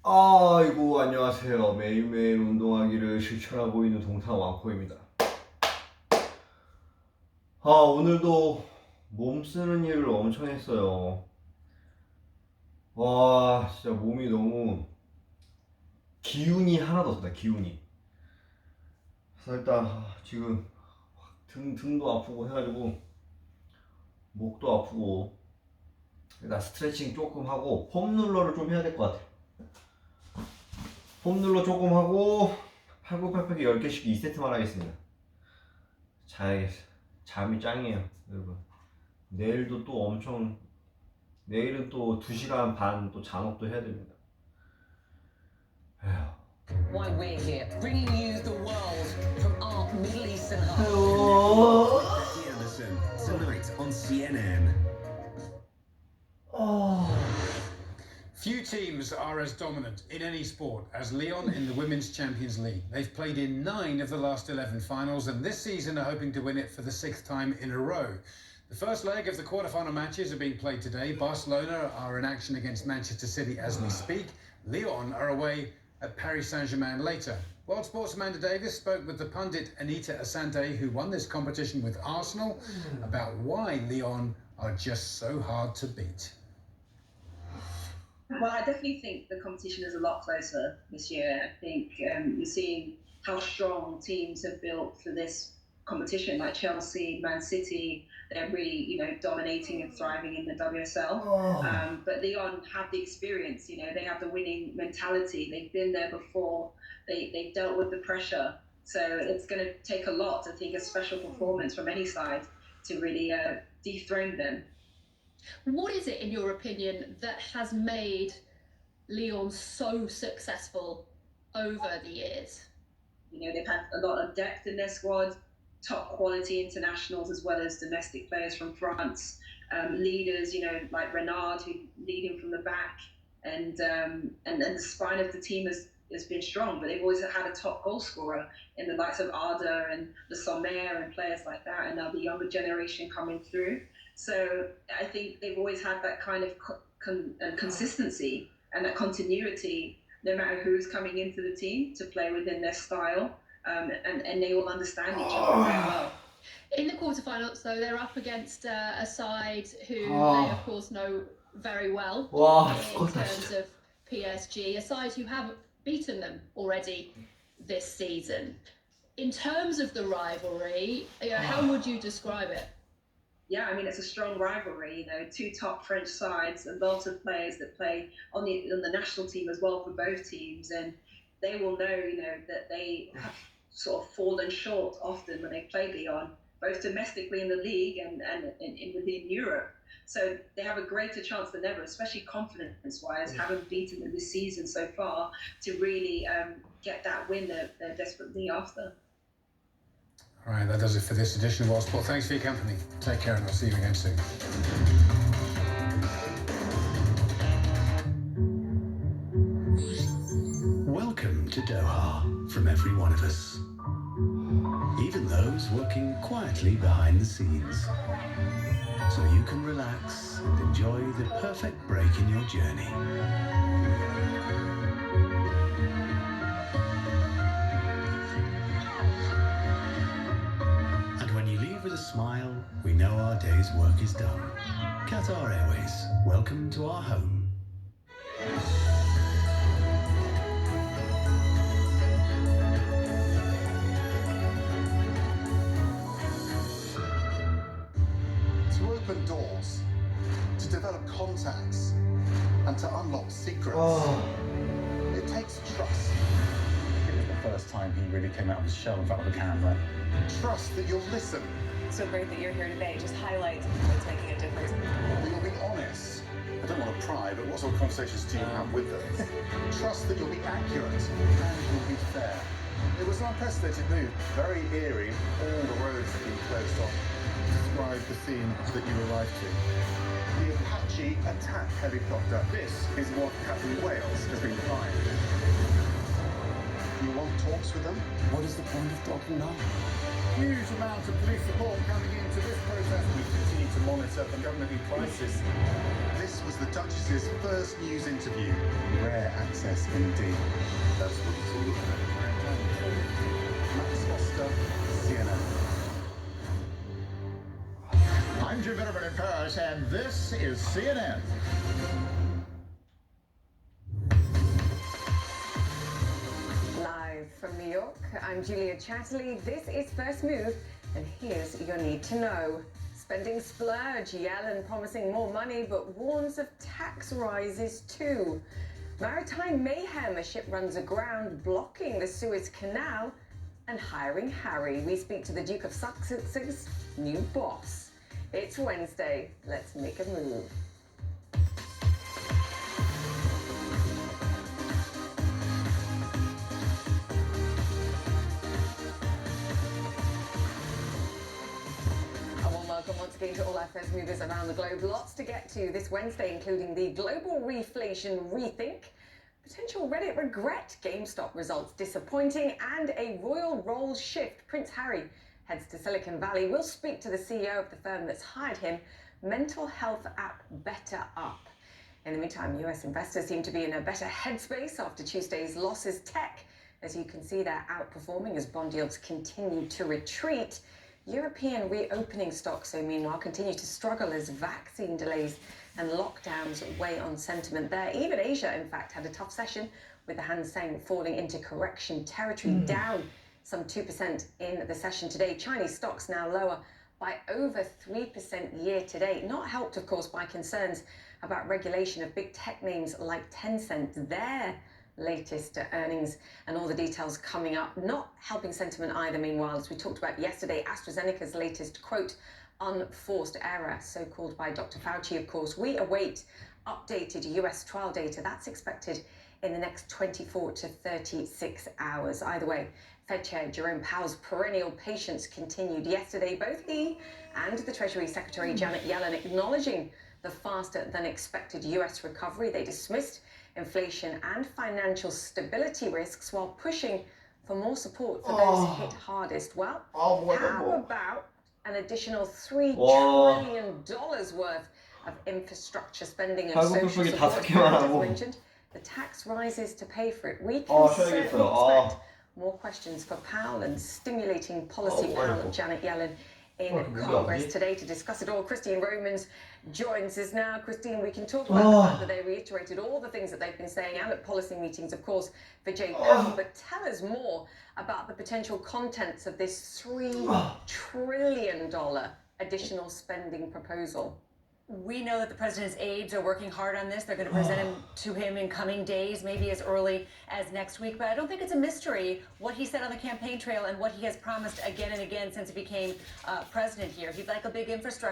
아이고 안녕하세요. 매일매일 운동하기를 실천하고 있는 동탄 왕코입니다. 오늘도 몸 쓰는 일을 엄청 했어요. 와 진짜 몸이 너무 기운이 하나도 없다. 기운이. 그래서 일단 지금 등도 아프고 해가지고 목도 아프고 일단 스트레칭 조금 하고 폼롤러를 좀 해야 될 것 같아. 폼롤러 조금 하고 팔굽혀펴기 10개씩 2세트만 하겠습니다. 자야겠어. 잠이 짱이에요 여러분. 내일은 또 2시간 반 또 잔업도 해야 됩니다. Why we're here, bringing you the world from our Middle Eastern hub. Anderson tonight on CNN. Few teams are as dominant in any sport as Lyon in the Women's Champions League. They've played in 9 of the last 11 finals and this season are hoping to win it for the 6th time in a row. The first leg of the quarter-final matches are being played today. Barcelona are in action against Manchester City as we speak. Lyon are away at Paris Saint-Germain later. World Sports Amanda Davis spoke with the pundit Anita Asante, who won this competition with Arsenal, about why Lyon are just so hard to beat. Well, I definitely think the competition is a lot closer this year. I think you're seeing how strong teams have built for this competition, like Chelsea, Man City. They're really, dominating and thriving in the WSL. But Lyon have the experience. They have the winning mentality. They've been there before. They've dealt with the pressure. So it's going to take a lot, I think, a special performance from any side to really dethrone them. What is it, in your opinion, that has made Lyon so successful over the years? They've had a lot of depth in their squad, top quality internationals as well as domestic players from France, leaders, like Renard, who lead him from the back, and the spine of the team has been strong, but they've always had a top goal scorer in the likes of Arda and the Sommer and players like that, and now the younger generation coming through. So I think they've always had that kind of consistency and that continuity, no matter who's coming into the team to play within their style, and they all understand each other very well. In the quarterfinals, though, they're up against a side who they, of course, know very well in terms of PSG, a side who have beaten them already this season. In terms of the rivalry, how would you describe it? Yeah, I mean, it's a strong rivalry, two top French sides, a lot of players that play on the national team as well for both teams, and they will know, that they have sort of fallen short often when they play Lyon, both domestically in the league and within Europe. So they have a greater chance than ever, especially confidence-wise, having beaten them this season so far, to really get that win that they're desperately after. All right, that does it for this edition of World Sport. Thanks for your company. Take care and I'll see you again soon. Welcome to Doha from every one of us. Even those working quietly behind the scenes. So you can relax and enjoy the perfect break in your journey. With a smile, we know our day's work is done. Qatar Airways, welcome to our home. To open doors, to develop contacts, and to unlock secrets, it takes trust. It was the first time he really came out of his shell in front of the camera. Trust that you'll listen. So great that you're here today. Just highlights what's making a difference. That you'll be honest. I don't want to pry, but what sort of conversations do you have with them? Trust that you'll be accurate and you'll be fair. It was an unprecedented move, very eerie. All the roads have been closed off. Describe the scene that you arrived to. The Apache attack helicopter. This is what Captain Wales has been flying. Do you want talks with them? What is the point of talking now? Huge amount of police support coming into this protest. We continue to monitor the government in crisis. This was the Duchess's first news interview. Rare access indeed. That's what it's all about. Max Foster, CNN. I'm Jim Bitterman in Paris, and this is CNN. Live from New York, I'm Julia Chatterley. This is First Move, and here's your need to know. Spending splurge, Yellen promising more money, but warns of tax rises too. Maritime mayhem, a ship runs aground, blocking the Suez Canal, and hiring Harry. We speak to the Duke of Sussex's new boss. It's Wednesday. Let's make a move. Welcome once again to all our first movers around the globe. Lots to get to this Wednesday, including the global reflation rethink, potential Reddit regret, GameStop results disappointing, and a royal role shift. Prince Harry heads to Silicon Valley. We'll speak to the CEO of the firm that's hired him, mental health app BetterUp. In the meantime, US investors seem to be in a better headspace after Tuesday's losses. Tech, as you can see, they're outperforming as bond yields continue to retreat. European reopening stocks, though, meanwhile, continue to struggle as vaccine delays and lockdowns weigh on sentiment there. Even Asia, in fact, had a tough session, with the Hang Seng falling into correction territory, down some 2% in the session today. Chinese stocks now lower by over 3% year to date. Not helped, of course, by concerns about regulation of big tech names like Tencent. Their latest earnings and all the details coming up. Not helping sentiment either, meanwhile, as we talked about yesterday, AstraZeneca's latest, quote, unforced error, so called by Dr. Fauci, of course. We await updated US trial data. That's expected in the next 24 to 36 hours. Either way, Fed Chair Jerome Powell's perennial patience continued yesterday. Both he and the Treasury Secretary Janet Yellen acknowledging the faster than expected US recovery. They dismissed inflation and financial stability risks while pushing for more support for those hit hardest. Well, how about an additional $3 trillion worth of infrastructure spending and social support? As mentioned, the tax rises to pay for it. We can certainly expect more questions for Powell and stimulating policy Powell and Janet Yellen in Congress today. To discuss it all, Christine Romans joins us now. Christine, we can talk about the fact that they reiterated all the things that they've been saying and at policy meetings, of course, for Jay Powell, but tell us more about the potential contents of this $3 trillion additional spending proposal. We know that the president's aides are working hard on this. They're going to present him to him in coming days, maybe as early as next week. But I don't think it's a mystery what he said on the campaign trail and what he has promised again and again since he became president here. He'd like a big infrastructure